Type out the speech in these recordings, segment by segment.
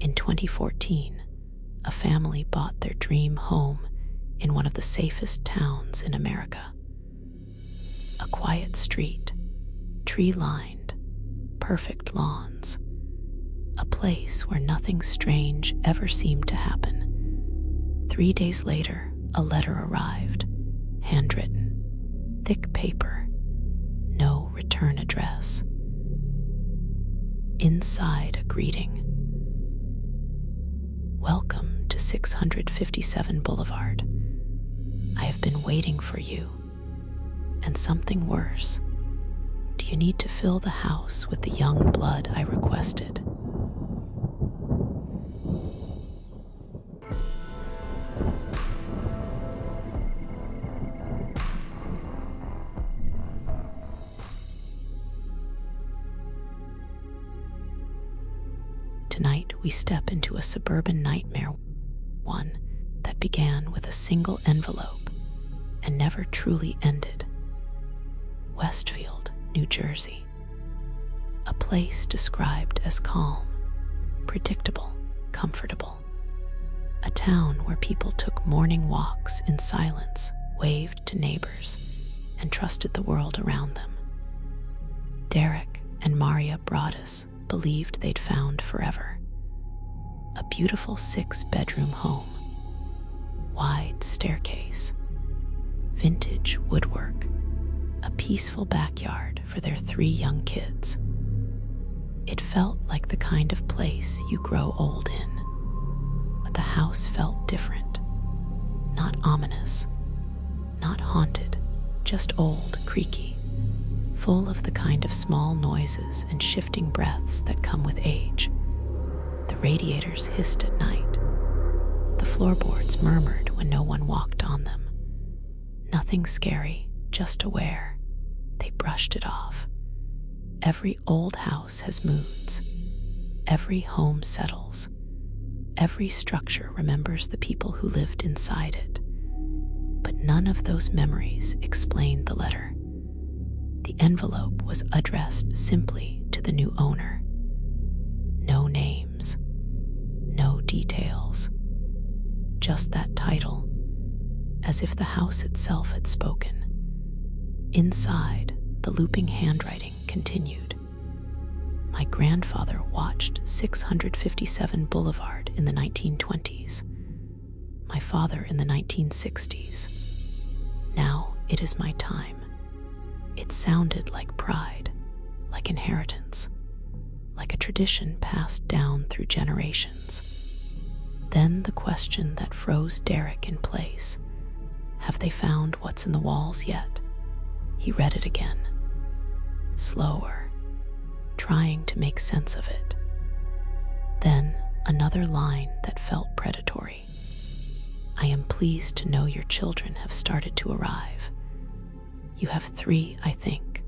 In 2014, a family bought their dream home in one of the safest towns in America. A quiet street, tree-lined, perfect lawns. A place where nothing strange ever seemed to happen. 3 days later, a letter arrived, handwritten, thick paper, no return address. Inside, a greeting. Welcome to 657 Boulevard. I have been waiting for you. And something worse. Do you need to fill the house with the young blood I requested? Tonight, we step into a suburban nightmare, one that began with a single envelope and never truly ended. Westfield, New Jersey. A place described as calm, predictable, comfortable. A town where people took morning walks in silence, waved to neighbors, and trusted the world around them. Derek and Maria Broaddus believed they'd found forever. A beautiful 6-bedroom home, wide staircase, vintage woodwork, a peaceful backyard for their 3 young kids. It felt like the kind of place you grow old in, but the house felt different, not ominous, not haunted, just old, creaky, full of the kind of small noises and shifting breaths that come with age. The radiators hissed at night. The floorboards murmured when no one walked on them. Nothing scary, just aware. They brushed it off. Every old house has moods. Every home settles. Every structure remembers the people who lived inside it. But none of those memories explained the letter. The envelope was addressed simply to the new owner. No names, no details, just that title, as if the house itself had spoken. Inside, the looping handwriting continued. My grandfather watched 657 Boulevard in the 1920s, my father in the 1960s. Now it is my time. It sounded like pride, like inheritance, like a tradition passed down through generations. Then the question that froze Derek in place. Have they found what's in the walls yet? He read it again, slower, trying to make sense of it. Then another line that felt predatory. I am pleased to know your children have started to arrive. You have 3, I think.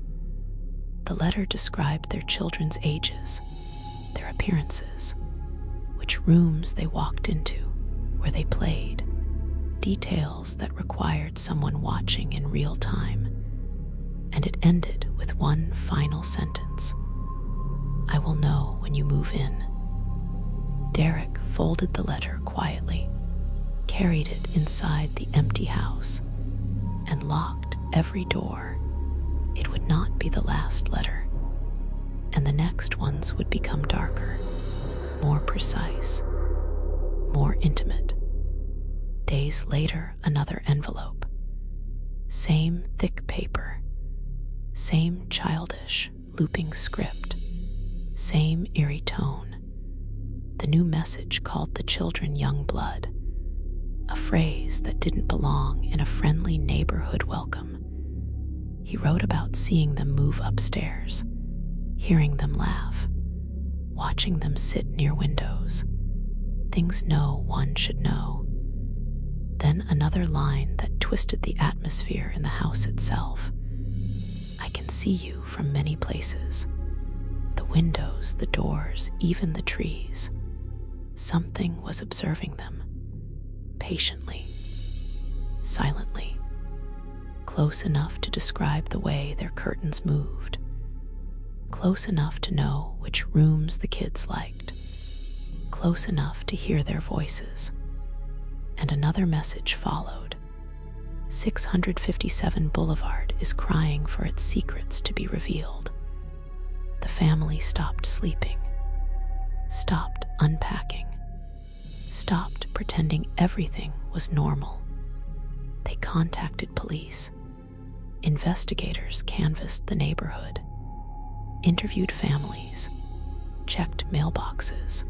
The letter described their children's ages, their appearances, which rooms they walked into, where they played, details that required someone watching in real time. And it ended with one final sentence. I will know when you move in. Derek folded the letter quietly, carried it inside the empty house, and locked every door. It would not be the last letter, and the next ones would become darker, more precise, more intimate. Days later, another envelope. Same thick paper, same childish, looping script, same eerie tone. The new message called the children young blood, a phrase that didn't belong in a friendly neighborhood welcome. He wrote about seeing them move upstairs, hearing them laugh, watching them sit near windows, things no one should know. Then another line that twisted the atmosphere in the house itself. I can see you from many places. The windows, the doors, even the trees. Something was observing them, patiently, silently, close enough to describe the way their curtains moved, close enough to know which rooms the kids liked, close enough to hear their voices. And another message followed. 657 Boulevard is crying for its secrets to be revealed. The family stopped sleeping, stopped unpacking, stopped pretending everything was normal. They contacted police. Investigators canvassed the neighborhood, interviewed families, checked mailboxes,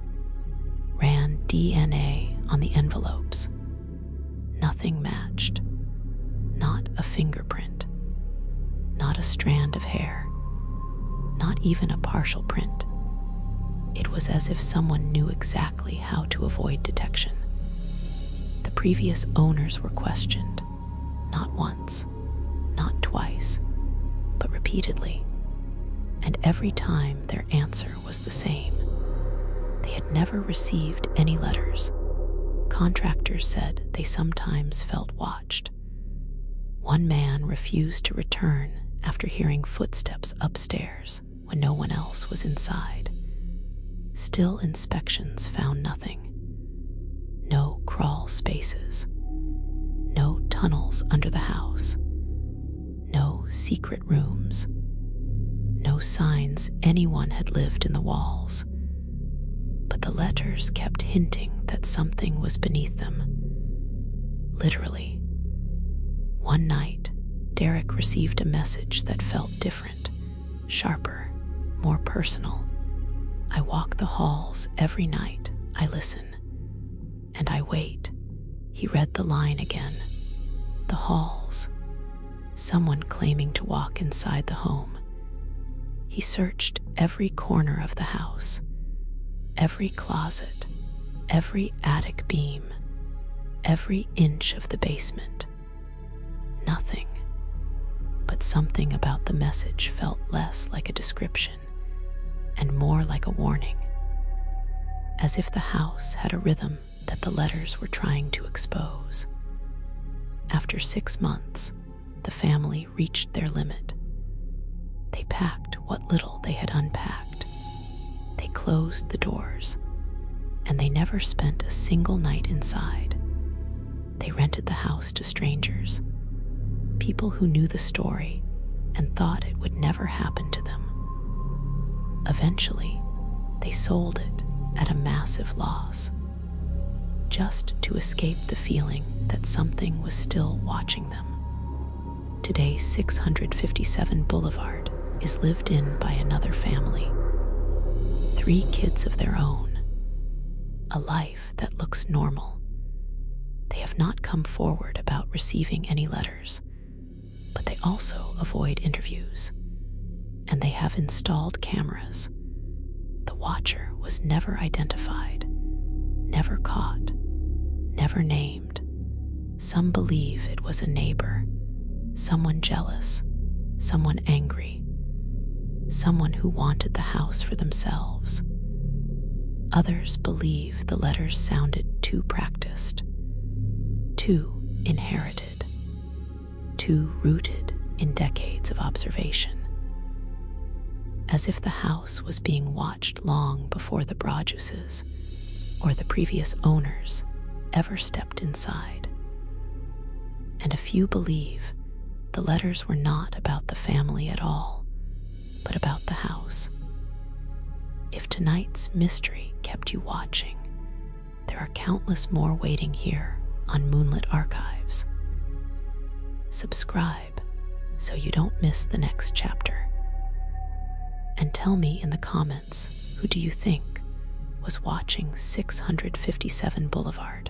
ran DNA on the envelopes. Nothing matched. Not a fingerprint. Not a strand of hair. Not even a partial print. It was as if someone knew exactly how to avoid detection. The previous owners were questioned, not once, not twice, but repeatedly. And every time their answer was the same. They had never received any letters. Contractors said they sometimes felt watched. One man refused to return after hearing footsteps upstairs when no one else was inside. Still, inspections found nothing. No crawl spaces. No tunnels under the house. No secret rooms. No signs anyone had lived in the walls. But the letters kept hinting that something was beneath them. Literally. One night, Derek received a message that felt different, sharper, more personal. I walk the halls every night. I listen. And I wait. He read the line again. The halls. Someone claiming to walk inside the home. He searched every corner of the house, every closet, every attic beam, every inch of the basement. Nothing. But something about the message felt less like a description and more like a warning, as if the house had a rhythm that the letters were trying to expose. After 6 months, the family reached their limit. They packed what little they had unpacked. They closed the doors, and they never spent a single night inside. They rented the house to strangers, people who knew the story and thought it would never happen to them. Eventually, they sold it at a massive loss, just to escape the feeling that something was still watching them. Today, 657 Boulevard is lived in by another family. 3 kids of their own. A life that looks normal. They have not come forward about receiving any letters, but they also avoid interviews. And they have installed cameras. The watcher was never identified, never caught, never named. Some believe it was a neighbor, someone jealous, someone angry, someone who wanted the house for themselves. Others believe the letters sounded too practiced, too inherited, too rooted in decades of observation. As if the house was being watched long before the Broadduses or the previous owners ever stepped inside. And a few believe the letters were not about the family at all, but about the house. If tonight's mystery kept you watching, there are countless more waiting here on Moonlit Archives. Subscribe so you don't miss the next chapter. And tell me in the comments, who do you think was watching 657 Boulevard?